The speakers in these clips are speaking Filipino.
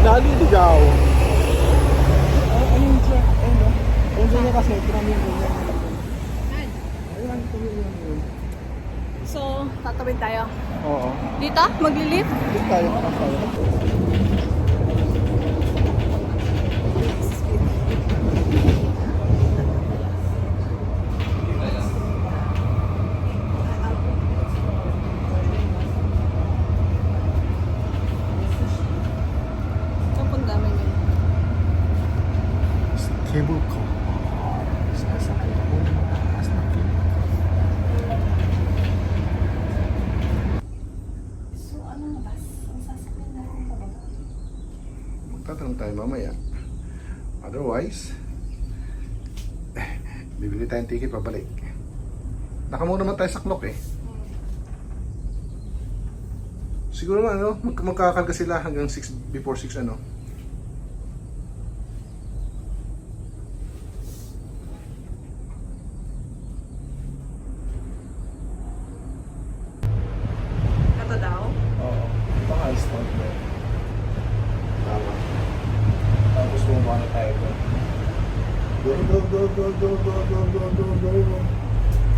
Naliligaw. Ano yung check? Ano? Ano niya kasi? Kami yung yun. So, tatawid tayo. Oo. Dito? Maglilip? Dito tayo. Tayo. Kapag dami nyo. Cable car. Sasakay ako ng mataas na cable. So, anong bus? Ang sasakyan na rin pa ba? Magtatanong tayo mamaya. Otherwise, bibili tayong ticket pabalik. Nakamuna naman tayo sa clock eh. Siguro naman ano, magkakarga sila hanggang 6 before 6 ano. Ito daw? Oo. Baka ice point na. Tama. Tapos bumaba na tayo doon. Go.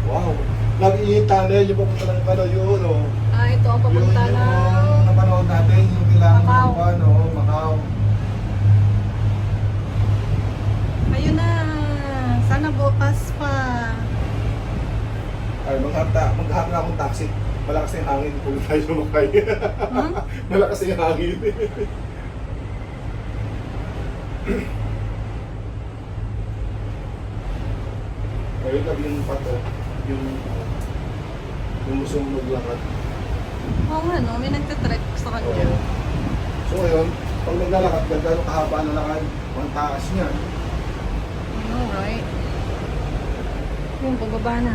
Wow! Nag-iinta na yung papunta ng ano yun, oh. Ah, ito ang papunta Yun na. yung napanood natin, yung kailangan Macau. ng ano, Macau. Ayun na. Sana bukas pa. Ay, maghanap na akong taxi. Malakas na yung hangin kung tayo sumakay. Hmm? Malakas na yung hangin. Ayun lang yung pato, yung gusto mong maglakad. Oo nga, no? May nagtitrek sa kanya. Oo. So ngayon, pag naglalakad ka, gano'ng kahaba na lakad, ang taas niya. Alright. Yung pababa na.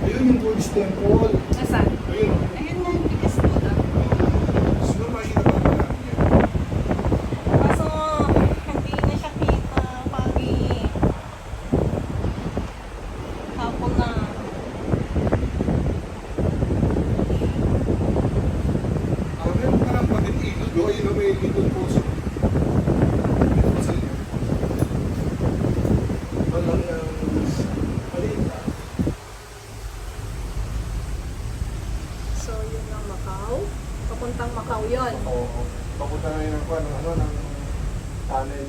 Ayun yung Buddhist temple. Nasaan? Ayun o. Ayun na, yung biggest po na. Siguro makikita pa naman yan. Kaso, hindi na siya kita. Pagi. Hapon na. Meron ka lang patin ilog. Ayun o, may ilog po. Walang maliit na. So, yun ang Macau. Papuntang Macau yun. Oo. Papunta na yun ng ano, ng tunnel.